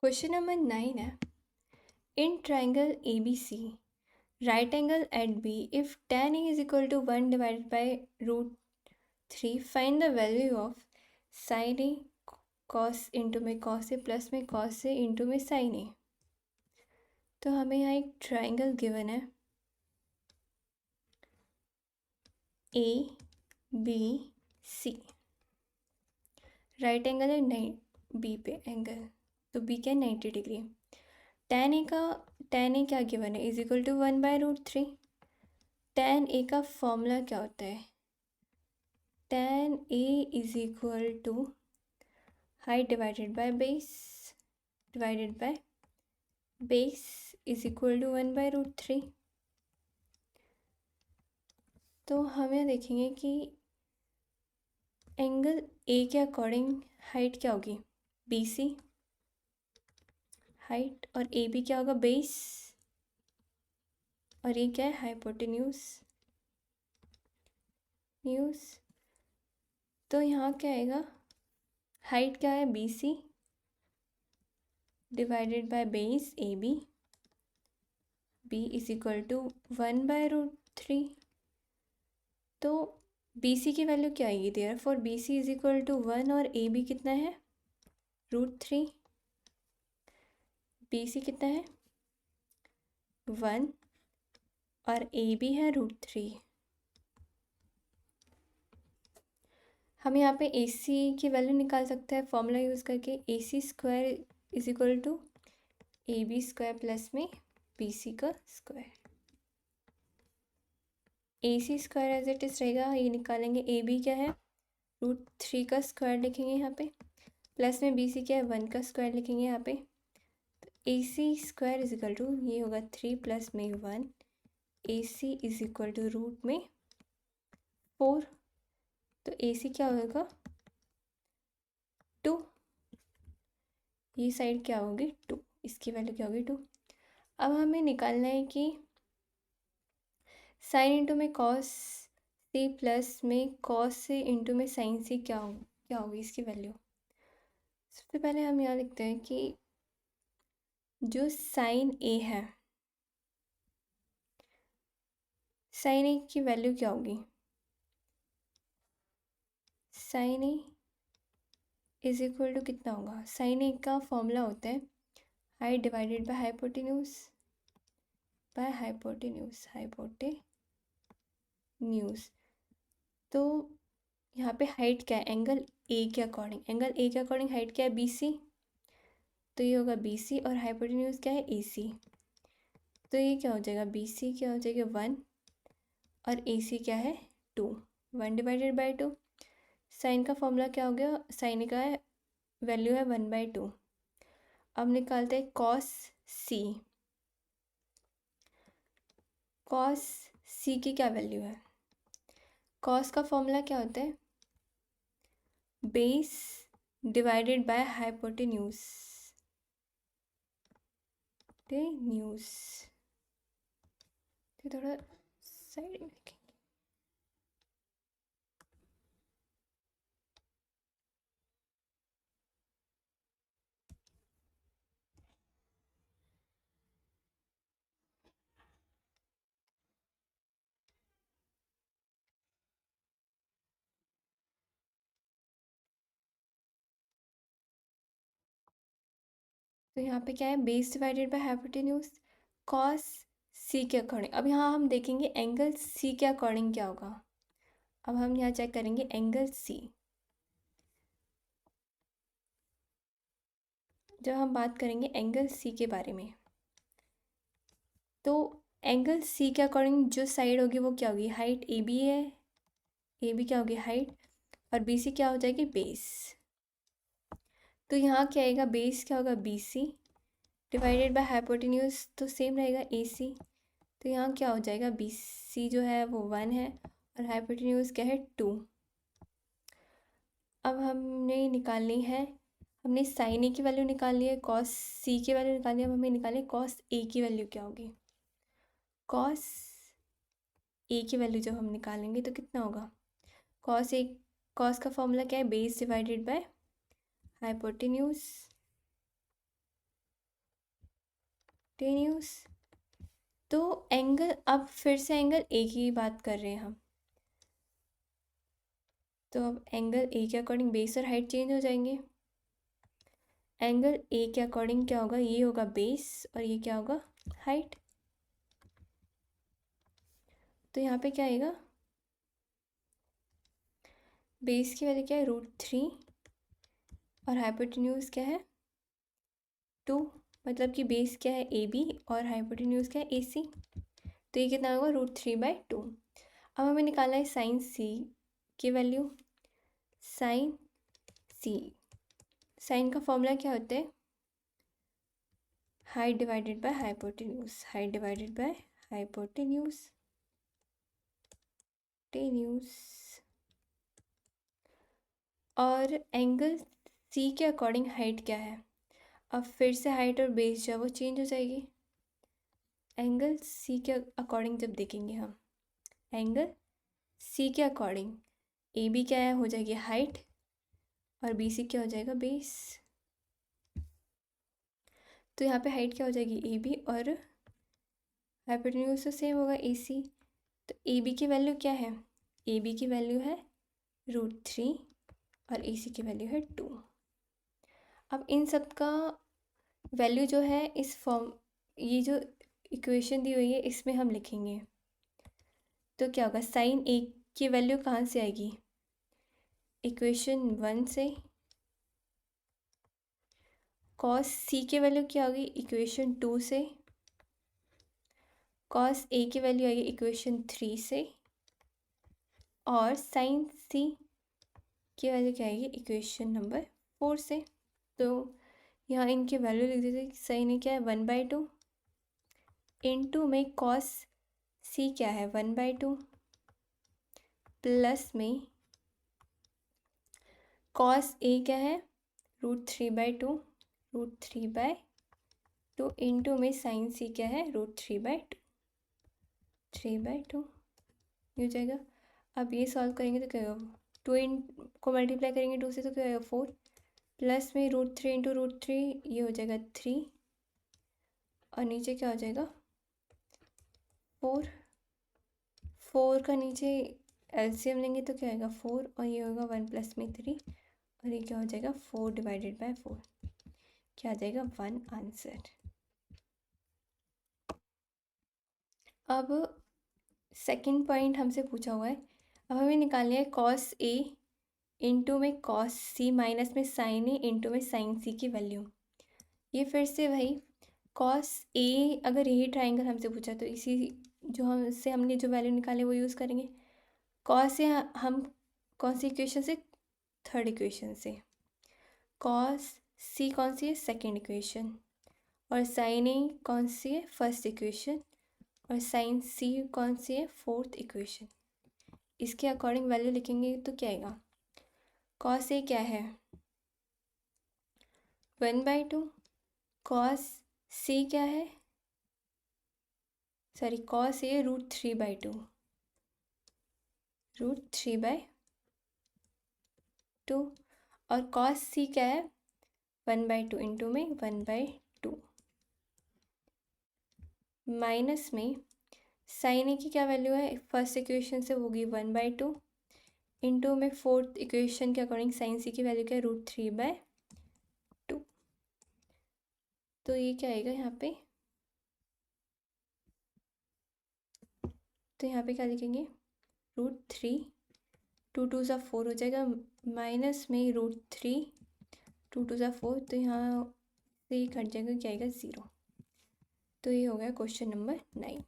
Question number 9 है in triangle A B C right angle at B if tan a is equal to 1 divided by √3 find the value of sin a cos into में cos a plus में cos a into में sin a। तो हमें यहाँ एक triangle given है A B C, right angle है B पे एंगल, तो बी क्या है 90 डिग्री। tan a क्या गिवन है is equal to 1/√3। tan a का फॉर्मूला क्या होता है, tan a is equal to height divided by base is equal to 1/√3। तो हमें देखेंगे कि एंगल ए के अकॉर्डिंग हाइट क्या होगी BC हाइट, और ए बी क्या होगा बेस, और ये क्या है हाइपोटेन्यूज। तो यहाँ क्या आएगा, हाइट क्या है BC divided by base AB is equal to 1/√3। तो BC की वैल्यू क्या आएगी, therefore BC is equal to 1 और AB कितना है √3। BC कितना है 1 और AB है √3। हम यहाँ पे AC की वैल्यू निकाल सकते हैं फॉर्मूला यूज़ करके, AC² is equal to AB² plus में BC का square. AC² as it is रहेगा, ये निकालेंगे AB क्या है √3 का स्क्वायर लिखेंगे यहाँ पे, प्लस में BC क्या है 1 का स्क्वायर लिखेंगे यहाँ पे। तो AC² इज इक्वल टू ये होगा 3 प्लस में 1, AC is equal to root में 4। तो AC क्या होगा 2, ये साइड क्या होगी 2, इसकी वैल्यू क्या होगी 2। अब हमें निकालना है कि साइन इंटू में कॉस सी प्लस में कॉस से इंटू में साइन सी क्या होगी इसकी वैल्यू। सबसे पहले हम यहाँ लिखते हैं कि जो साइन ए है, साइन ए की वैल्यू क्या होगी, sine A is equal to कितना होगा, साइन ए का फॉर्मूला होता है हाइट डिवाइडेड बाय हाइपोटेन्यूज तो यहाँ पे हाइट क्या है एंगल ए के अकॉर्डिंग हाइट क्या है BC, तो ये होगा BC और हाइपोटेन्यूज क्या है AC। तो ये क्या हो जाएगा BC क्या हो जाएगा 1 और AC क्या है 2, 1 डिवाइडेड बाई 2। साइन का फॉर्मूला क्या हो गया, साइन का वैल्यू है 1/2। अब निकालते हैं कॉस सी की क्या वैल्यू है, कॉस का फॉर्मूला क्या होता है बेस डिवाइडेड बाय हाइपोटेन्यूज थोड़ा साइड में लिखेंगे। तो यहाँ पे क्या है base divided by hypotenuse cos C के अकॉर्डिंग। अब यहाँ हम देखेंगे एंगल सी के अकॉर्डिंग क्या होगा। अब हम यहाँ चेक करेंगे एंगल सी, जब हम बात करेंगे एंगल सी के बारे में, तो एंगल सी के अकॉर्डिंग जो साइड होगी वो क्या होगी, हाइट ए बी है, ए बी क्या होगी हाइट, और बी सी क्या हो जाएगी बेस। तो यहाँ क्या आएगा बेस क्या होगा BC डिवाइडेड बाय हाइपोटेन्यूज, तो सेम रहेगा AC। तो यहाँ क्या हो जाएगा BC जो है वो 1 है और हाइपोटेन्यूज क्या है 2। अब हमने निकालनी है, हमने साइन ए की वैल्यू निकालनी है, कॉस सी की वैल्यू निकालनी है, अब हमें निकालनी है कॉस ए की वैल्यू क्या होगी। कॉस ए की वैल्यू जब हम निकालेंगे तो कितना होगा, कॉस का फॉर्मूला क्या है base divided by hypotenuse hypotenuse. तो एंगल, अब फिर से एंगल ए की बात कर रहे हैं हम, तो अब एंगल ए के अकॉर्डिंग बेस और हाइट चेंज हो जाएंगे। एंगल ए के अकॉर्डिंग क्या होगा, ये होगा बेस और ये क्या होगा, हाइट। तो यहाँ पे क्या आएगा, बेस की वैल्यू क्या है, √3 और हाइपोटेन्यूज क्या है 2, मतलब कि बेस क्या है AB और हाइपोटेन्यूज क्या है AC। तो ये कितना होगा, √3/2। अब हमें निकालना है साइन C की वैल्यू। साइन C, साइन का फॉर्मूला क्या होता है, height divided by hypotenuse, height divided by hypotenuse टेन्यूज। और एंगल C के अकॉर्डिंग हाइट क्या है, अब फिर से हाइट और बेस जो है वो चेंज हो जाएगी। एंगल C के अकॉर्डिंग जब देखेंगे हम, एंगल C के अकॉर्डिंग AB क्या है, हो जाएगी हाइट और BC क्या हो जाएगा, बेस। तो यहाँ पे हाइट क्या हो जाएगी AB और हाइपोटेन्यूज तो सेम होगा AC। तो AB की वैल्यू क्या है, AB की वैल्यू है √3 और AC की वैल्यू है 2। अब इन सब का वैल्यू जो है इस फॉर्म, ये जो इक्वेशन दी हुई है इसमें हम लिखेंगे। तो क्या होगा, साइन A की वैल्यू कहाँ से आएगी, इक्वेशन 1 से। कॉस C की वैल्यू क्या होगी, इक्वेशन 2 से। कॉस A की वैल्यू आएगी इक्वेशन 3 से। और साइन C की वैल्यू क्या आएगी, इक्वेशन नंबर 4 से। तो यहाँ इनकी वैल्यू लिख दीजिए। साइन A क्या है 1/2, इनटू में कॉस C क्या है 1/2, प्लस में कॉस A क्या है √3/2, √3/2 इंटू में साइन C क्या है √3/2, 3/2 हो जाएगा। अब ये सॉल्व करेंगे तो क्या होगा, 2 इन को मल्टीप्लाई करेंगे 2 से तो क्या होगा 4, प्लस में √3 इंटू √3 ये हो जाएगा 3 और नीचे क्या हो जाएगा 4। 4 का नीचे एलसीएम लेंगे तो क्या आएगा 4 और ये होगा 1 प्लस में 3 और ये क्या हो जाएगा 4/4, क्या आ जाएगा 1 आंसर। अब सेकंड पॉइंट हमसे पूछा हुआ है, अब हमें निकालनी है कॉस A इंटू में कॉस C माइनस में साइन A इंटू में साइन C की वैल्यू। ये फिर से वही कॉस A, अगर यही ट्राइंगल हमसे पूछा तो इसी जो हमसे हमने जो वैल्यू निकाले वो यूज़ करेंगे। कॉस से हम कौन सी इक्वेशन से, थर्ड इक्वेशन से। कॉस C कौन सी है, सेकेंड इक्वेशन। और साइन A कौन सी है, फर्स्ट इक्वेशन। और साइन C कौन सी है, फोर्थ इक्वेशन। इसके अकॉर्डिंग वैल्यू लिखेंगे तो क्या आएगा, कॉस A क्या है 1/2, कॉस C क्या है, सॉरी कॉस A √3/2, √3/2 और कॉस C क्या है 1/2 इंटू में 1/2 माइनस में साइन A की क्या वैल्यू है, फर्स्ट इक्वेशन से होगी 1/2 इंटू में फोर्थ इक्वेशन के अकॉर्डिंग साइन C की वैल्यू क्या है √3/2। तो ये क्या आएगा यहाँ पे, तो यहाँ पे क्या लिखेंगे √3, 2 2 सा 4 हो जाएगा, माइनस में √3, 2 2 सा 4, तो यहाँ से ये कट जाएगा, क्या आएगा 0। तो ये हो गया क्वेश्चन नंबर 9।